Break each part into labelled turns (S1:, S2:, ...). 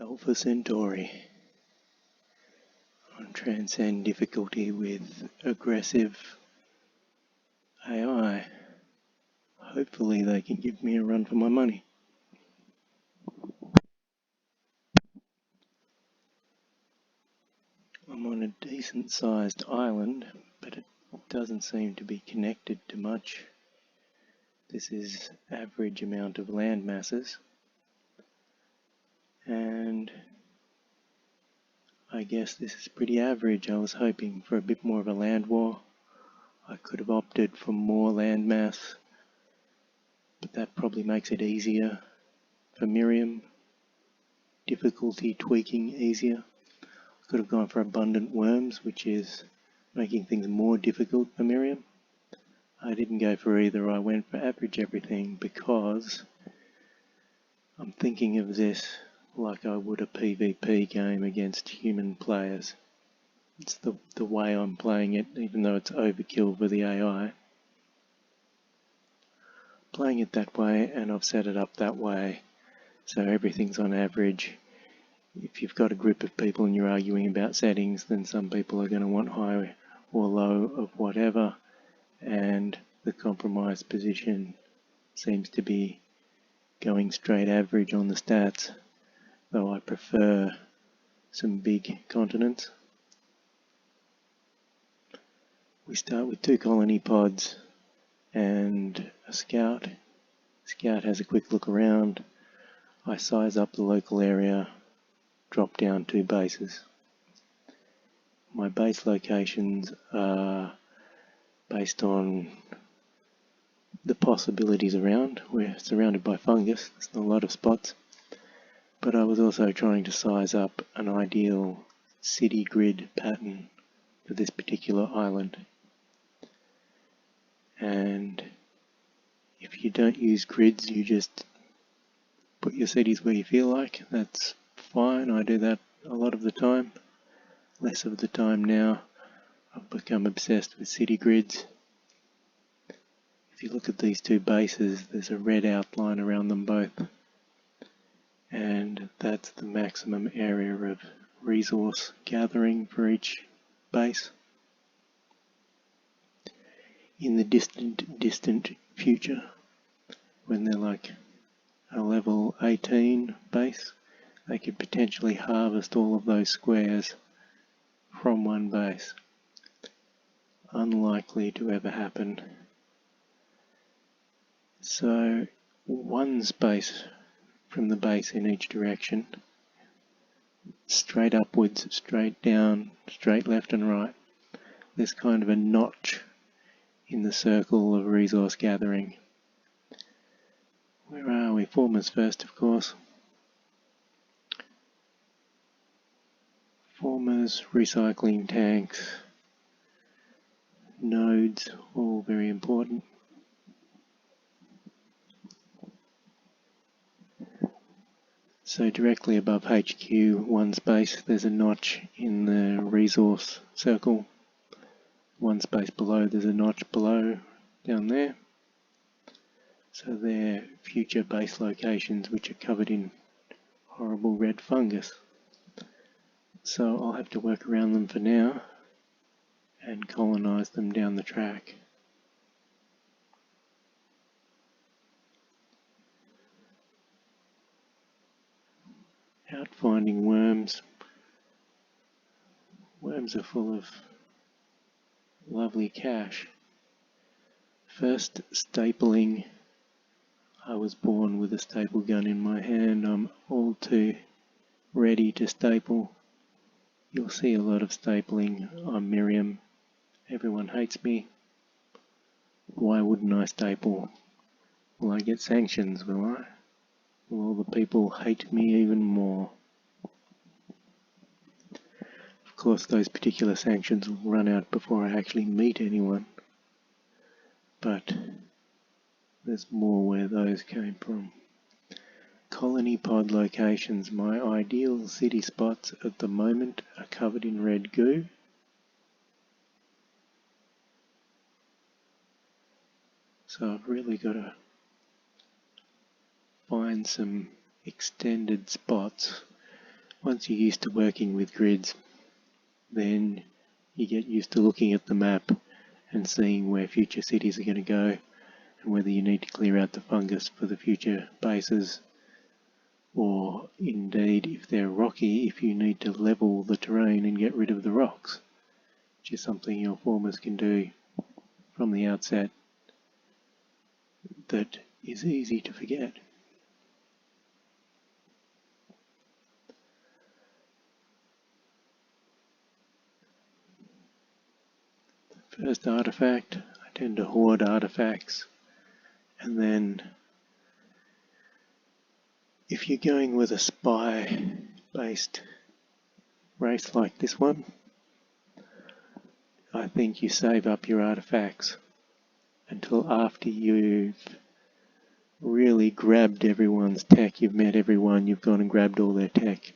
S1: Alpha Centauri on Transcend Difficulty with aggressive AI. Hopefully they can give me a run for my money. I'm on a decent sized island, but it doesn't seem to be connected to much. This is average amount of land masses, and I guess this is pretty average. I was hoping for a bit more of a land war. I could have opted for more land mass, but that probably makes it easier for Miriam. Difficulty tweaking easier. I could have gone for abundant worms, which is making things more difficult for Miriam. I didn't go for either. I went for average everything because I'm thinking of this like I would a PvP game against human players. It's the way I'm playing it, even though it's overkill for the AI. Playing it that way, and I've set it up that way, so everything's on average. If you've got a group of people and you're arguing about settings, then some people are going to want high or low of whatever, and the compromised position seems to be going straight average on the stats, though I prefer some big continents. We start with 2 colony pods and a scout. Scout has a quick look around. I size up the local area, drop down 2 bases. My base locations are based on the possibilities around. We're surrounded by fungus, there's not a lot of spots, but I was also trying to size up an ideal city grid pattern for this particular island. And if you don't use grids, you just put your cities where you feel like. That's fine. I do that a lot of the time. Less of the time now. I've become obsessed with city grids. If you look at these 2 bases, there's a red outline around them both, and that's the maximum area of resource gathering for each base. In the distant future, when they're like a level 18 base, they could potentially harvest all of those squares from one base. Unlikely to ever happen. So 1 space from the base in each direction, straight upwards, straight down, straight left and right. There's kind of a notch in the circle of resource gathering. Where are we? Formers first, of course. Formers, recycling tanks, nodes, all very important. So directly above HQ, 1 space, there's a notch in the resource circle. 1 space below, there's a notch below, down there. So they're future base locations which are covered in horrible red fungus. So I'll have to work around them for now and colonise them down the track. Out finding worms. Worms are full of lovely cash. First stapling. I was born with a staple gun in my hand. I'm all too ready to staple. You'll see a lot of stapling. I'm Miriam. Everyone hates me. Why wouldn't I staple? Will I get sanctions, will I? Will all the people hate me even more? Of course, those particular sanctions will run out before I actually meet anyone. But there's more where those came from. Colony pod locations. My ideal city spots at the moment are covered in red goo. So I've really got to find some extended spots once you're used to working with grids, then you get used to looking at the map and seeing where future cities are going to go and whether you need to clear out the fungus for the future bases, or indeed, if they're rocky, if you need to level the terrain and get rid of the rocks, which is something your formers can do from the outset that is easy to forget. First artifact, I tend to hoard artifacts, and then if you're going with a spy based race like this one, I think you save up your artifacts until after you've really grabbed everyone's tech, you've met everyone, you've gone and grabbed all their tech.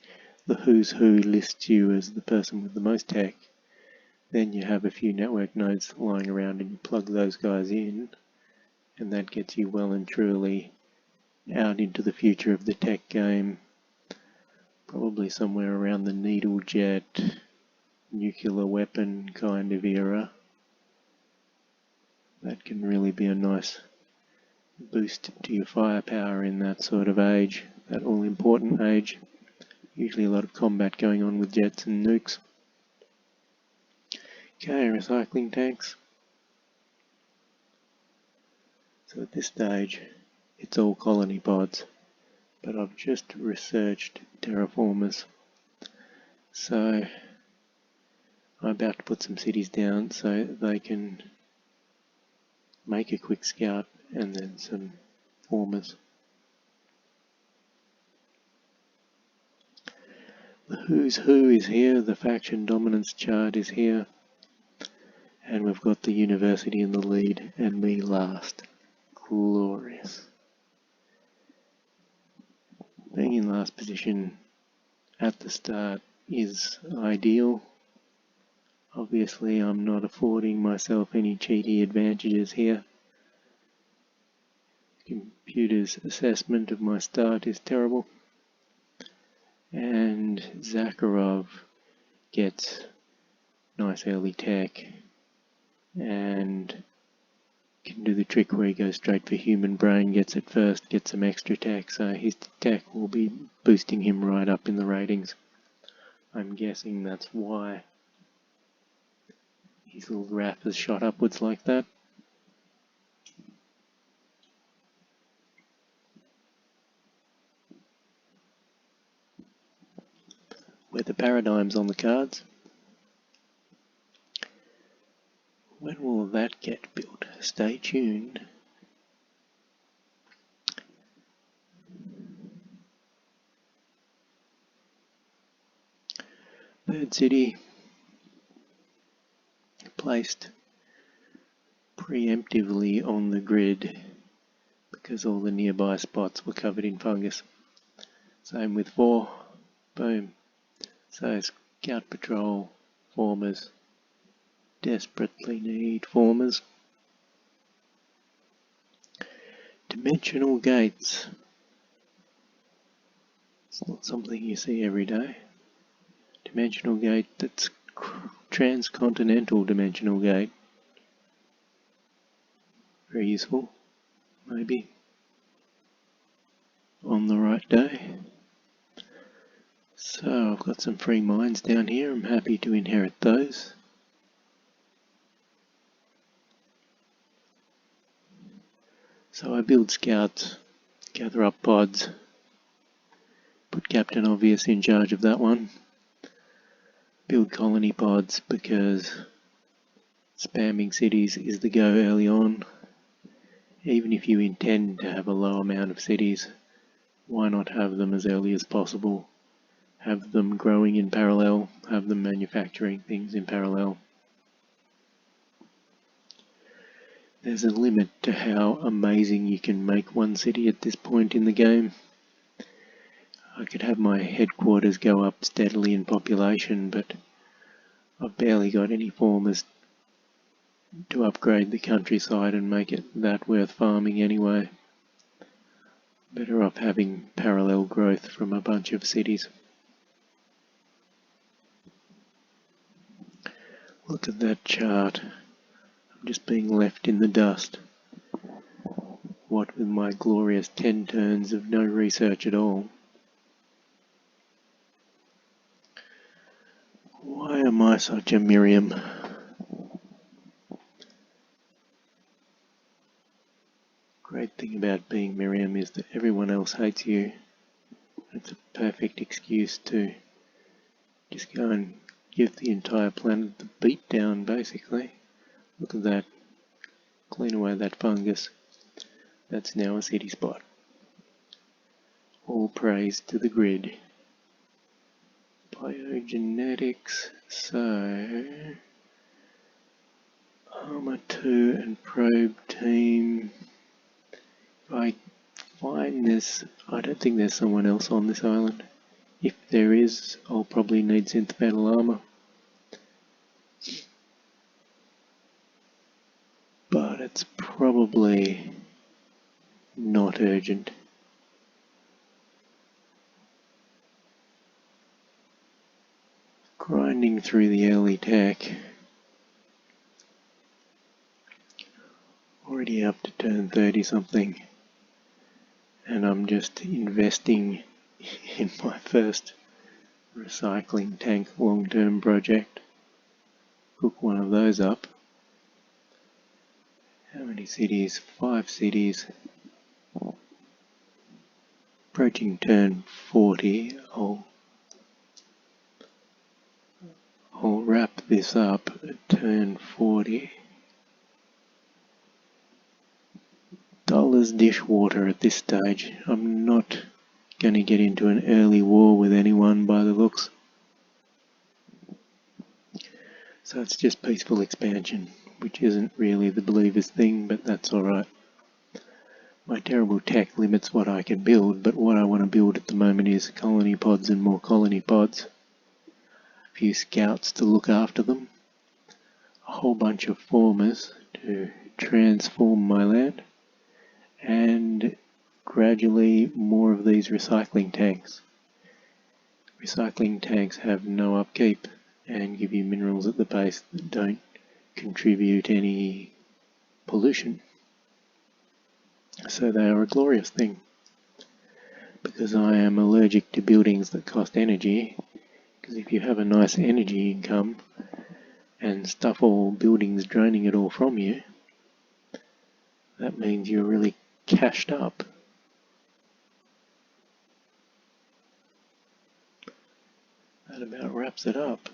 S1: The who's who lists you as the person with the most tech. Then you have a few network nodes lying around and you plug those guys in, and that gets you well and truly out into the future of the tech game, probably somewhere around the needle jet, nuclear weapon kind of era. That can really be a nice boost to your firepower in that sort of age, that all-important age. Usually a lot of combat going on with jets and nukes. Okay, recycling tanks. So at this stage, it's all colony pods, but I've just researched terraformers. So I'm about to put some cities down so they can make a quick scout and then some formers. The who's who is here, the faction dominance chart is here, and we've got the university in the lead and me last. Glorious. Being in last position at the start is ideal. Obviously I'm not affording myself any cheaty advantages here. Computer's assessment of my start is terrible. And Zakharov gets nice early tech and can do the trick where he goes straight for human brain, gets it first, gets some extra tech, so his tech will be boosting him right up in the ratings. I'm guessing that's why his little graph has shot upwards like that. Weather paradigms on the cards. When will that get built? Stay tuned. Third city placed preemptively on the grid because all the nearby spots were covered in fungus. Same with 4. Boom. So scout patrol, formers, desperately need formers. Dimensional gates. It's not something you see every day. Dimensional gate, that's transcontinental dimensional gate. Very useful, maybe, on the right day. So I've got some free mines down here, I'm happy to inherit those. So I build scouts, gather up pods, put Captain Obvious in charge of that one. Build colony pods because spamming cities is the go early on. Even if you intend to have a low amount of cities, why not have them as early as possible? Have them growing in parallel, have them manufacturing things in parallel. There's a limit to how amazing you can make one city at this point in the game. I could have my headquarters go up steadily in population, but I've barely got any formers to upgrade the countryside and make it that worth farming anyway. Better off having parallel growth from a bunch of cities. Look at that chart. I'm just being left in the dust. What with my glorious 10 turns of no research at all. Why am I such a Miriam? Great thing about being Miriam is that everyone else hates you. It's a perfect excuse to just go and give the entire planet the beat down, basically. Look at that. Clean away that fungus. That's now a city spot. All praise to the grid. Biogenetics, so Armor 2 and Probe Team. If I find this, I don't think there's someone else on this island. If there is, I'll probably need synth metal armor. But it's probably not urgent. Grinding through the early tech. Already up to turn 30 something. And I'm just investing in my first recycling tank long-term project. Cook one of those up. How many cities? 5 cities. Approaching turn 40. I'll wrap this up at turn 40. Dollars dishwater at this stage. I'm not going to get into an early war with anyone by the looks. So it's just peaceful expansion, which isn't really the believer's thing, but that's alright. My terrible tech limits what I can build, but what I want to build at the moment is colony pods and more colony pods. A few scouts to look after them. A whole bunch of formers to transform my land. And gradually more of these recycling tanks. Recycling tanks have no upkeep and give you minerals at the base that don't contribute any pollution. So they are a glorious thing. Because I am allergic to buildings that cost energy, because if you have a nice energy income and stuff all buildings draining it all from you, that means you're really cashed up. That about wraps it up.